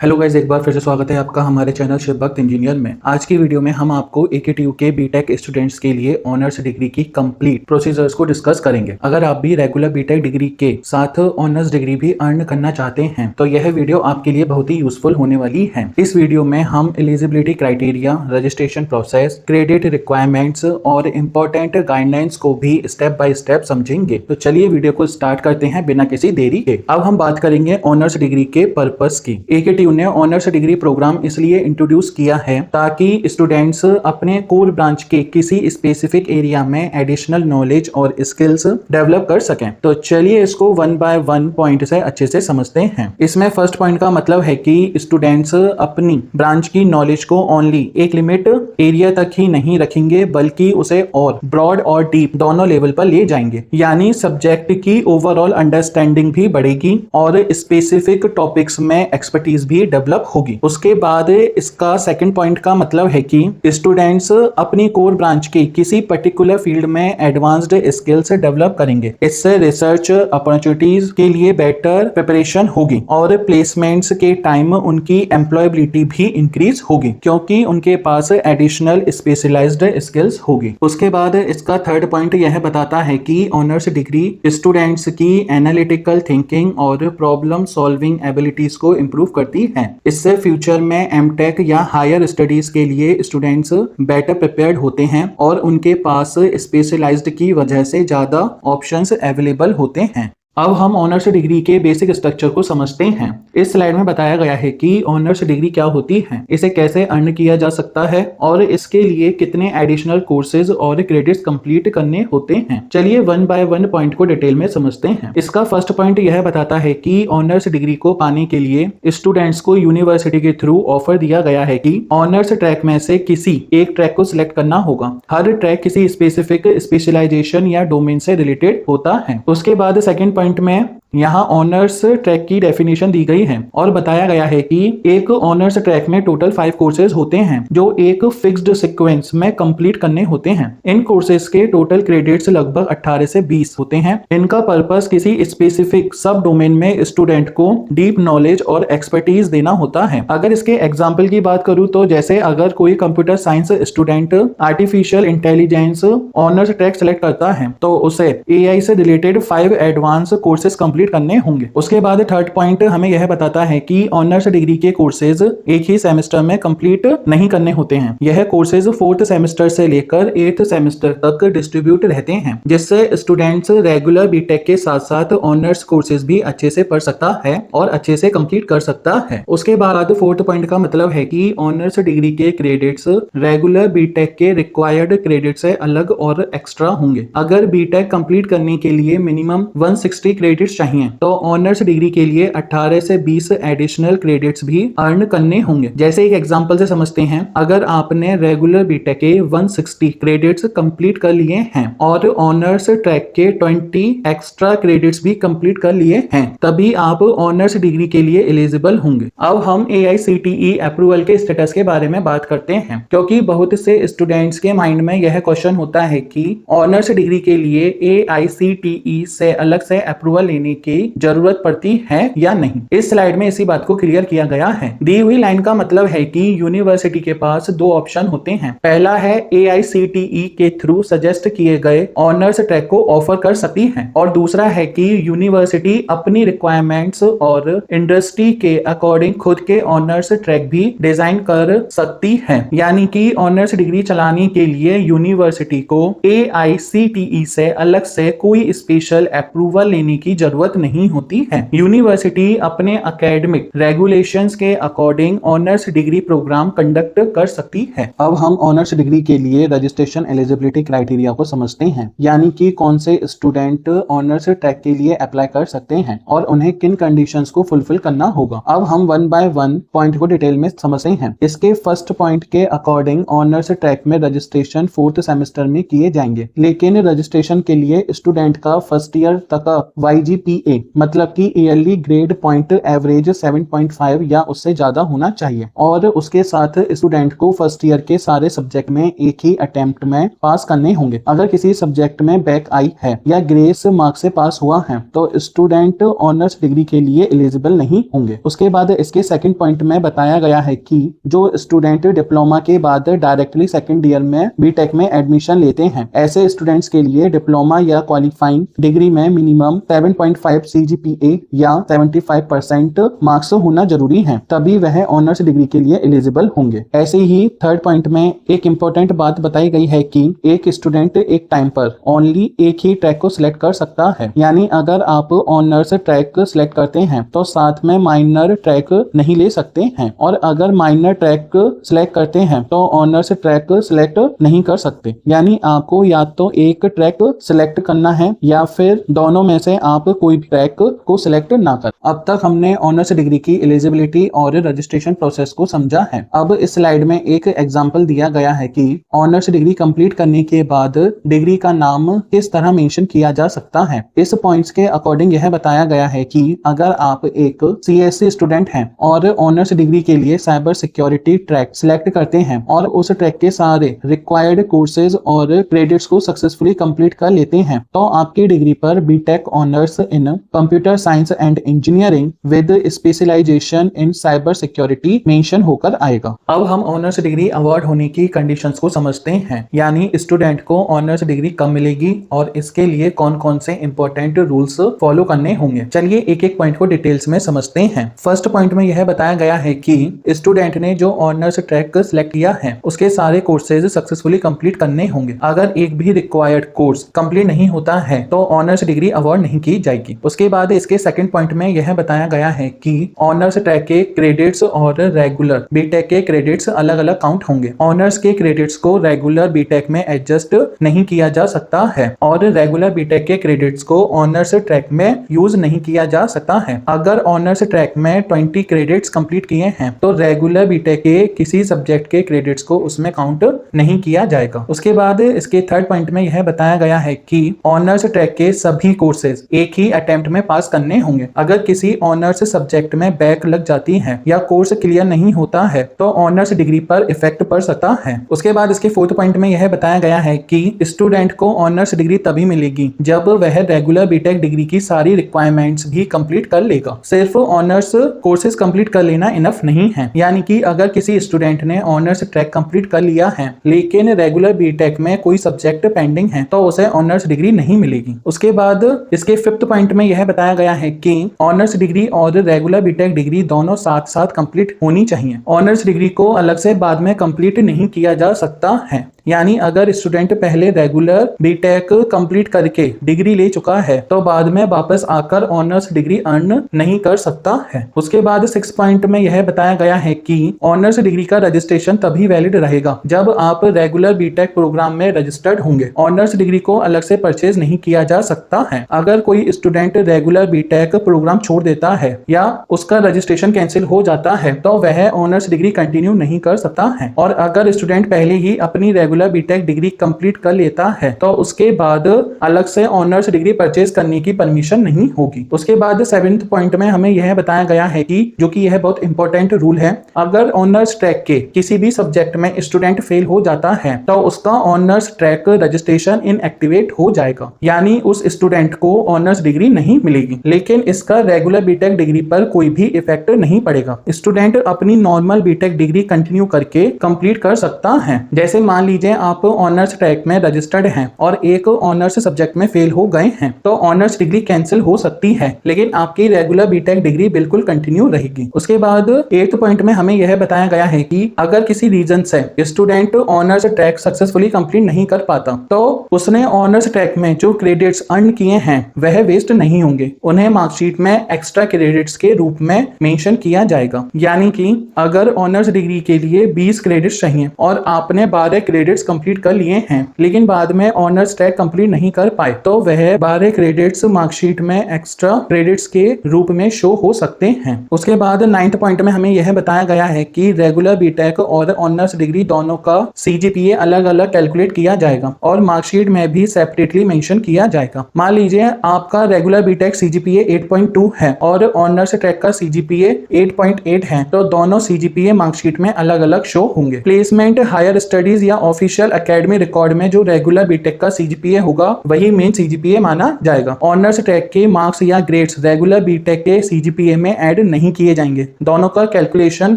Hello guys, एक बार फिर से स्वागत है आपका हमारे चैनल शिवभक्त इंजीनियर में। आज की वीडियो में हम आपको AKTU के बीटेक स्टूडेंट्स के लिए ऑनर्स डिग्री की कंप्लीट प्रोसीजर्स को डिस्कस करेंगे। अगर आप भी रेगुलर बीटेक डिग्री के साथ ऑनर्स डिग्री भी अर्न करना चाहते हैं तो यह वीडियो आपके लिए बहुत ही यूजफुल होने वाली है। इस वीडियो में हम eligibility criteria, registration process, credit requirements और इम्पोर्टेंट गाइडलाइंस को भी स्टेप बाय स्टेप समझेंगे। तो चलिए वीडियो को स्टार्ट करते हैं बिना किसी देरी के। अब हम बात करेंगे ऑनर्स डिग्री के पर्पस की। AKTU ने ऑनर्स डिग्री प्रोग्राम इसलिए इंट्रोड्यूस किया है ताकि स्टूडेंट्स अपने कोर ब्रांच के किसी स्पेसिफिक एरिया में एडिशनल नॉलेज और स्किल्स डेवलप कर सकें। तो चलिए इसको वन बाय वन पॉइंट से अच्छे से समझते हैं। इसमें फर्स्ट पॉइंट का मतलब है कि स्टूडेंट्स अपनी ब्रांच की नॉलेज को ओनली एक लिमिट एरिया तक ही नहीं रखेंगे बल्कि उसे और ब्रॉड और डीप दोनों लेवल पर ले जाएंगे। यानी सब्जेक्ट की ओवरऑल अंडरस्टैंडिंग भी बढ़ेगी और स्पेसिफिक टॉपिक्स में एक्सपर्टीज भी डेवलप होगी। उसके बाद इसका सेकंड पॉइंट का मतलब है कि स्टूडेंट्स अपनी कोर ब्रांच की किसी पर्टिकुलर फील्ड में एडवांस्ड स्किल्स डेवलप करेंगे। इससे रिसर्च अपॉर्चुनिटीज के लिए बेटर प्रिपरेशन होगी और प्लेसमेंट्स के टाइम उनकी एम्प्लॉयबिलिटी भी इंक्रीज होगी क्योंकि उनके पास एडिशनल स्पेशलाइज्ड स्किल्स होगी। उसके बाद इसका थर्ड पॉइंट यह बताता है कि ऑनर्स डिग्री स्टूडेंट्स की एनालिटिकल थिंकिंग और प्रॉब्लम सॉल्विंग एबिलिटीज को इंप्रूव करती है। इससे फ्यूचर में एमटेक या हायर स्टडीज के लिए स्टूडेंट्स बेटर प्रिपेयर्ड होते हैं और उनके पास स्पेशलाइज्ड की वजह से ज्यादा ऑप्शंस अवेलेबल होते हैं। अब हम ऑनर्स डिग्री के बेसिक स्ट्रक्चर को समझते हैं। इस स्लाइड में बताया गया है कि ऑनर्स डिग्री क्या होती है, इसे कैसे अर्न किया जा सकता है और इसके लिए कितने एडिशनल कोर्सेज और क्रेडिट्स कंप्लीट करने होते हैं। चलिए वन बाय वन पॉइंट को डिटेल में समझते हैं। इसका फर्स्ट पॉइंट यह बताता है कि ऑनर्स डिग्री को पाने के लिए स्टूडेंट्स को यूनिवर्सिटी के थ्रू ऑफर दिया गया है कि ऑनर्स ट्रैक में से किसी एक ट्रैक को सिलेक्ट करना होगा। हर ट्रैक किसी स्पेसिफिक स्पेशलाइजेशन या डोमेन से रिलेटेड होता है। उसके बाद सेकेंड पॉइंट में यहाँ ऑनर्स ट्रैक की डेफिनेशन दी गई है और बताया गया है कि एक ऑनर्स ट्रैक में टोटल 5 कोर्सेज होते हैं जो एक फिक्स्ड सीक्वेंस में कंप्लीट करने होते हैं। इन कोर्सेज के टोटल क्रेडिट्स लगभग 18 से 20 होते हैं। इनका पर्पस किसी स्पेसिफिक सब डोमेन में स्टूडेंट को डीप नॉलेज और एक्सपर्टीज देना होता है। अगर इसके एग्जाम्पल की बात करूं तो जैसे अगर कोई computer science student artificial intelligence honours track select करता है तो उसे AI से रिलेटेड 5 एडवांस कोर्सेज कंप्लीट करने होंगे। उसके बाद थर्ड पॉइंट हमें यह बताता है कि ऑनर्स डिग्री के कोर्सेज एक ही सेमेस्टर में कंप्लीट नहीं करने होते हैं। यह कोर्सेज 4th सेमेस्टर से लेकर 8th सेमेस्टर तक डिस्ट्रीब्यूट रहते हैं, जिससे स्टूडेंट्स रेगुलर बीटेक के साथ साथ ऑनर्स कोर्सेज भी अच्छे से पढ़ सकता है और अच्छे से कंप्लीट कर सकता है। उसके बाद फोर्थ पॉइंट का मतलब है कि ऑनर्स डिग्री के क्रेडिट्स रेगुलर बीटेक के रिक्वायर्ड क्रेडिट से अलग और एक्स्ट्रा होंगे। अगर बीटेक कंप्लीट करने के लिए मिनिमम 160 क्रेडिट्स चाहिए तो ऑनर्स डिग्री के लिए 18 से 20 एडिशनल क्रेडिट्स भी अर्न करने होंगे। जैसे एक एग्जांपल से समझते हैं, अगर आपने रेगुलर बीटेक के 160 क्रेडिट्स कंप्लीट कर लिए हैं और ऑनर्स ट्रैक के 20 एक्स्ट्रा क्रेडिट्स भी कंप्लीट कर लिए हैं, तभी आप ऑनर्स डिग्री के लिए एलिजिबल होंगे। अब हम AICTE अप्रूवल के स्टेटस के बारे में बात करते हैं, क्योंकि बहुत से स्टूडेंट्स के माइंड में यह क्वेश्चन होता है कि ऑनर्स डिग्री के लिए AICTE से अलग से अप्रूवल लेने की जरूरत पड़ती है या नहीं। इस स्लाइड में इसी बात को क्लियर किया गया है। दी हुई लाइन का मतलब है कि यूनिवर्सिटी के पास 2 ऑप्शन होते हैं। पहला है AICTE के थ्रू सजेस्ट किए गए ऑनर्स ट्रैक को ऑफर कर सकती है और दूसरा है कि यूनिवर्सिटी अपनी रिक्वायरमेंट्स और इंडस्ट्री के अकॉर्डिंग खुद के ऑनर्स ट्रैक भी डिजाइन कर सकती है। यानी कि ऑनर्स डिग्री चलाने के लिए यूनिवर्सिटी को AICTE से अलग से कोई स्पेशल अप्रूवल लेने की जरूरत नहीं होती है। यूनिवर्सिटी अपने एकेडमिक रेगुलेशंस के according honours degree programme conduct कर सकती है। अब हम ऑनर्स डिग्री के लिए रजिस्ट्रेशन एलिजिबिलिटी क्राइटेरिया को समझते हैं, यानी कि कौन से स्टूडेंट ऑनर्स ट्रैक के लिए अप्लाई कर सकते हैं और उन्हें किन कंडीशंस को फुलफिल करना होगा। अब हम वन बाय वन पॉइंट को डिटेल में समझते हैं। इसके फर्स्ट पॉइंट के अकॉर्डिंग ऑनर्स ट्रैक में रजिस्ट्रेशन 4th सेमेस्टर में किए जाएंगे, लेकिन रजिस्ट्रेशन के लिए स्टूडेंट का फर्स्ट ईयर तक YGP CGPA मतलब कि ईयरली ग्रेड पॉइंट एवरेज 7.5 या उससे ज्यादा होना चाहिए। और उसके साथ स्टूडेंट को फर्स्ट ईयर के सारे सब्जेक्ट में एक ही अटेम्प्ट में पास करने होंगे। अगर किसी सब्जेक्ट में बैक आई है या ग्रेस मार्क्स से पास हुआ है तो स्टूडेंट ऑनर्स डिग्री के लिए एलिजिबल नहीं होंगे। उसके बाद इसके सेकंड पॉइंट में बताया गया है कि जो स्टूडेंट डिप्लोमा के बाद डायरेक्टली सेकंड ईयर में बीटेक में एडमिशन लेते हैं, ऐसे स्टूडेंट्स के लिए डिप्लोमा या क्वालिफाइंग डिग्री में मिनिमम 7.5 CGPA या 75% मार्क्स होना जरूरी है, तभी वह ऑनर्स डिग्री के लिए एलिजिबल होंगे। ऐसे ही थर्ड पॉइंट में एक इंपॉर्टेंट बात बताई गई है कि एक स्टूडेंट एक टाइम पर ओनली एक ही ट्रैक को सिलेक्ट कर सकता है। यानी अगर आप ऑनर्स ट्रैक सिलेक्ट करते हैं तो साथ में माइनर ट्रैक नहीं ले सकते हैं, और अगर माइनर ट्रैक सिलेक्ट करते हैं तो ऑनर्स ट्रैक सिलेक्ट नहीं कर सकते। यानी आपको या तो एक ट्रैक सिलेक्ट करना है या फिर दोनों में से आप कोई भी ट्रैक को सिलेक्ट ना कर। अब तक हमने ऑनर्स डिग्री की एलिजिबिलिटी और रजिस्ट्रेशन प्रोसेस को समझा है। अब इस स्लाइड में एक एग्जांपल दिया गया है कि ऑनर्स डिग्री कंप्लीट करने के बाद डिग्री का नाम किस तरह मेंशन किया जा सकता है। इस पॉइंट्स के अकॉर्डिंग यह बताया गया है कि अगर आप एक CSC स्टूडेंट हैं और ऑनर्स डिग्री के लिए साइबर सिक्योरिटी ट्रैक सिलेक्ट करते हैं और उस ट्रैक के सारे रिक्वायर्ड कोर्सेज और क्रेडिट्स को सक्सेसफुली कंप्लीट कर लेते हैं, तो आपकी डिग्री पर BTech honours in computer science and engineering with specialisation in cyber security mention होकर आएगा। अब हम ऑनर्स डिग्री अवार्ड होने की कंडीशंस को समझते हैं, यानी स्टूडेंट को ऑनर्स डिग्री कब मिलेगी और इसके लिए कौन कौन से इंपॉर्टेंट रूल्स फॉलो करने होंगे। चलिए एक एक पॉइंट को डिटेल्स में समझते हैं। फर्स्ट पॉइंट में यह बताया गया है कि स्टूडेंट ने जो ऑनर्स ट्रैक सिलेक्ट किया है उसके सारे कोर्सेज सक्सेसफुली कंप्लीट करने होंगे। अगर एक भी रिक्वायर्ड कोर्स कंप्लीट नहीं होता है तो ऑनर्स डिग्री अवार्ड नहीं की जाएगी। उसके बाद इसके सेकंड पॉइंट में यह बताया गया है कि ऑनर्स ट्रैक के क्रेडिट्स और रेगुलर बीटेक के क्रेडिट्स अलग अलग काउंट होंगे। ऑनर्स के क्रेडिट्स को रेगुलर बीटेक में एडजस्ट नहीं किया जा सकता है और रेगुलर बीटेक के क्रेडिट्स को ऑनर्स ट्रैक में यूज नहीं किया जा सकता है। अगर ऑनर्स ट्रैक में 20 क्रेडिट्स कंप्लीट किए हैं तो रेगुलर बीटेक के किसी सब्जेक्ट के क्रेडिट्स को उसमें काउंट नहीं किया जाएगा। उसके बाद इसके थर्ड पॉइंट में यह बताया गया है कि ऑनर्स ट्रैक के सभी कोर्सेज एक ही अटेम्प्ट में पास करने होंगे। अगर किसी ऑनर्स सब्जेक्ट में बैक लग जाती है या कोर्स क्लियर नहीं होता है तो ऑनर्स डिग्री पर इफेक्ट पड़ सकता है। उसके बाद इसके फोर्थ पॉइंट में यह बताया गया है कि स्टूडेंट को ऑनर्स डिग्री तभी मिलेगी जब वह रेगुलर बीटेक डिग्री की सारी रिक्वायरमेंट्स भी कंप्लीट कर लेगा। सिर्फ ऑनर्स कोर्सेज कंप्लीट कर लेना इनफ नहीं है। यानी कि अगर किसी स्टूडेंट ने ऑनर्स ट्रैक कंप्लीट कर लिया है लेकिन रेगुलर बीटेक में कोई सब्जेक्ट पेंडिंग है तो उसे ऑनर्स डिग्री नहीं मिलेगी। उसके बाद इसके फिफ्थ पॉइंट में यह बताया गया है कि ऑनर्स डिग्री और रेगुलर बीटेक डिग्री दोनों साथ साथ कंप्लीट होनी चाहिए। ऑनर्स डिग्री को अलग से बाद में कंप्लीट नहीं किया जा सकता है। यानी अगर स्टूडेंट पहले रेगुलर बीटेक कंप्लीट करके डिग्री ले चुका है तो बाद में वापस आकर ऑनर्स डिग्री अर्न नहीं कर सकता है। उसके बाद 6 पॉइंट में यह बताया गया है कि ऑनर्स डिग्री का रजिस्ट्रेशन तभी वैलिड रहेगा जब आप रेगुलर बीटेक प्रोग्राम में रजिस्टर्ड होंगे। ऑनर्स डिग्री को अलग से परचेज नहीं किया जा सकता है। अगर कोई स्टूडेंट रेगुलर बीटेक प्रोग्राम छोड़ देता है या उसका रजिस्ट्रेशन कैंसिल हो जाता है तो वह ऑनर्स डिग्री कंटिन्यू नहीं कर सकता है। और अगर स्टूडेंट पहले ही अपनी रेगुलर बीटेक डिग्री कंप्लीट कर लेता है तो उसके बाद अलग से ऑनर्स डिग्री परचेज करने की परमिशन नहीं होगी। उसके बाद 7th पॉइंट में हमें यह बताया गया है कि जो कि यह बहुत इंपॉर्टेंट रूल है, अगर ऑनर्स ट्रैक के किसी भी सब्जेक्ट में स्टूडेंट फेल हो जाता है तो उसका ऑनर्स ट्रैक रजिस्ट्रेशन इनएक्टिवेट हो जाएगा। यानी उस स्टूडेंट को ऑनर्स डिग्री नहीं मिलेगी, लेकिन इसका रेगुलर बीटेक डिग्री पर कोई भी इफेक्ट नहीं पड़ेगा। स्टूडेंट अपनी नॉर्मल बीटेक डिग्री कंटिन्यू करके कंप्लीट कर सकता है। जैसे मान लीजिए आप ऑनर्स ट्रैक में रजिस्टर्ड हैं और एक ऑनर्स सब्जेक्ट में फेल हो गए हैं तो ऑनर्स डिग्री कैंसिल हो सकती है, लेकिन आपकी रेगुलर बीटेक डिग्री बिल्कुल कंटिन्यू रहेगी। उसके बाद 8th पॉइंट में हमें यह बताया गया है कि अगर किसी रीजन से student honours track successfully complete नहीं कर पाता तो उसने ऑनर्स ट्रैक में जो क्रेडिट्स अर्न किए हैं वह वेस्ट नहीं होंगे, उन्हें मार्कशीट में एक्स्ट्रा क्रेडिट्स के रूप में मेंशन किया जाएगा। यानी कि अगर ऑनर्स डिग्री के लिए 20 क्रेडिट्स चाहिए और आपने 12 क्रेडिट क्रेडिट्स कंप्लीट कर लिए हैं लेकिन बाद में ऑनर्स ट्रैक कंप्लीट नहीं कर पाए तो वह 12 क्रेडिट्स मार्कशीट में एक्स्ट्रा क्रेडिट्स के रूप में शो हो सकते हैं। उसके बाद 9th पॉइंट में हमें यह बताया गया है कि रेगुलर बीटेक और ऑनर्स डिग्री दोनों का सीजीपीए अलग अलग कैलकुलेट किया जाएगा और मार्कशीट में भी सेपरेटली मेंशन किया जाएगा। मान लीजिए आपका रेगुलर बीटेक सीजीपीए 8.2 है और ऑनर्स ट्रैक का सीजीपीए 8.8 है तो दोनों सीजीपीए मार्कशीट में अलग अलग शो होंगे। प्लेसमेंट, हायर स्टडीज या ऑफिशियल एकेडमी रिकॉर्ड में जो रेगुलर बीटेक का सीजीपीए होगा वही मेन सीजीपीए माना जाएगा। ऑनर्स ट्रैक के मार्क्स या ग्रेड्स रेगुलर बीटेक के सीजीपीए में ऐड नहीं किए जाएंगे, दोनों का कैलकुलेशन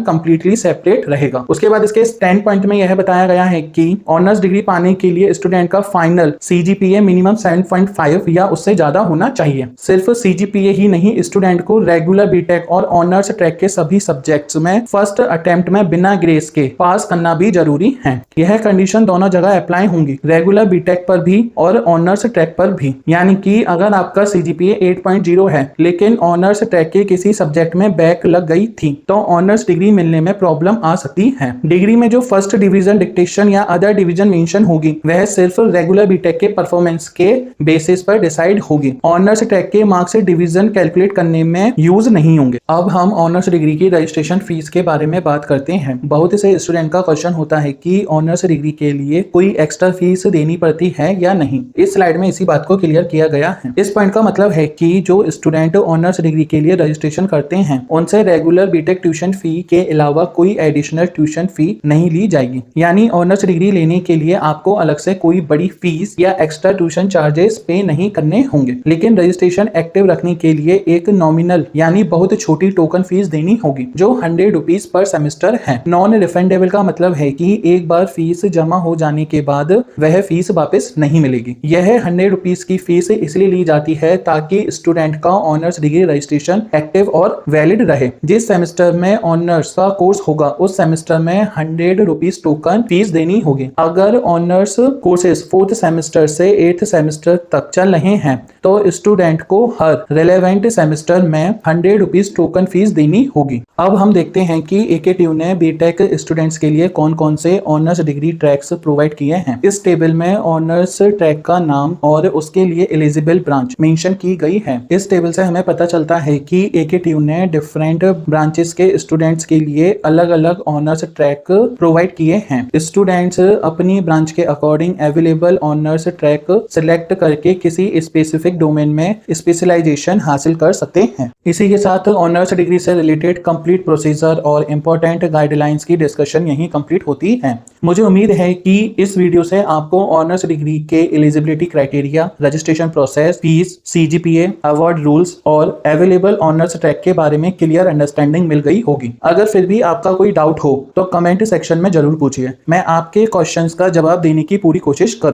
कंप्लीटली सेपरेट रहेगा। उसके बाद इसके 10 पॉइंट में यह बताया गया है कि ऑनर्स डिग्री पाने के लिए स्टूडेंट का फाइनल सीजीपीए मिनिमम 7.5 या उससे ज्यादा होना चाहिए। सिर्फ सीजीपीए ही नहीं, स्टूडेंट को रेगुलर बीटेक और ऑनर्स ट्रैक के सभी सब्जेक्ट्स में फर्स्ट अटेम्प्ट में बिना ग्रेस के पास करना भी जरूरी है। यह कंडीशन दोनों जगह अप्लाई होंगी, रेगुलर बीटेक पर भी और ऑनर्स ट्रैक पर भी। यानी कि अगर आपका सीजीपीए 8.0 है लेकिन ऑनर्स ट्रैक के किसी सब्जेक्ट में बैक लग गई थी तो ऑनर्स डिग्री मिलने में प्रॉब्लम आ सकती है। डिग्री में जो फर्स्ट डिवीजन, डिक्टेशन या अदर डिवीजन मेंशन होगी वह सिर्फ रेगुलर बीटेक के परफॉर्मेंस के बेसिस पर डिसाइड होगी। ऑनर्स ट्रैक के मार्क्स से डिवीजन कैलकुलेट करने में यूज नहीं होंगे। अब हम ऑनर्स डिग्री की रजिस्ट्रेशन फीस के बारे में बात करते हैं। बहुत से स्टूडेंट का क्वेश्चन होता है कि ऑनर्स डिग्री के लिए कोई एक्स्ट्रा फीस देनी पड़ती है या नहीं। इस स्लाइड में इसी बात को क्लियर किया गया है। इस पॉइंट का मतलब है कि जो स्टूडेंट ऑनर्स डिग्री के लिए रजिस्ट्रेशन करते हैं उनसे रेगुलर बीटेक ट्यूशन फी के अलावा कोई एडिशनल ट्यूशन फी नहीं ली जाएगी। यानी ऑनर्स डिग्री लेने के लिए आपको अलग से कोई बड़ी फीस या एक्स्ट्रा ट्यूशन चार्जेस पे नहीं करने होंगे, लेकिन रजिस्ट्रेशन एक्टिव रखने के लिए एक नॉमिनल यानी बहुत छोटी टोकन फीस देनी होगी जो 100 रुपीज पर सेमेस्टर है। नॉन रिफंडेबल का मतलब है कि एक बार फीस जमा हो जाने के बाद वह फीस वापस नहीं मिलेगी। यह 100 रुपीज की फीस इसलिए ली जाती है ताकि स्टूडेंट का ऑनर्स डिग्री रजिस्ट्रेशन एक्टिव और वैलिड रहे। जिस सेमेस्टर में ऑनर्स का कोर्स होगा उस सेमेस्टर में 100 रुपीज टोकन फीस देनी होगी। अगर ऑनर्स कोर्सेज 4th सेमेस्टर से 8th सेमेस्टर तक चल रहे हैं तो स्टूडेंट को हर रेलेवेंट सेमेस्टर में 100 रुपीज टोकन फीस देनी होगी। अब हम देखते हैं कि एकेटीयू ने बीटेक स्टूडेंट्स के लिए कौन कौन से ऑनर्स डिग्री ट्रैक्स प्रोवाइड किए हैं। इस टेबल में ऑनर्स ट्रैक का नाम और उसके लिए एलिजिबल ब्रांच मेंशन की गई है। इस टेबल से हमें पता चलता है कि एकेटीयू ने डिफरेंट ब्रांचेस के स्टूडेंट्स के लिए अलग अलग ऑनर्स ट्रैक प्रोवाइड किए हैं। स्टूडेंट्स अपनी ब्रांच के according available honours track select करके किसी स्पेसिफिक डोमेन में स्पेशलाइजेशन हासिल कर सकते हैं। इसी के साथ ऑनर्स डिग्री से रिलेटेड कंप्लीट प्रोसीजर और इंपॉर्टेंट गाइडलाइंस की डिस्कशन यहीं कंप्लीट होती है। मुझे उम्मीद है कि इस वीडियो से आपको ऑनर्स डिग्री के eligibility criteria, registration process, fees, CGPA, award rules और अवेलेबल ऑनर्स ट्रैक के बारे में क्लियर अंडरस्टैंडिंग मिल गई होगी। अगर फिर भी आपका कोई डाउट हो तो कमेंट सेक्शन में जरूर पूछिए, मैं आपके क्वेश्चंस का जवाब देने की पूरी कोशिश करूंगा।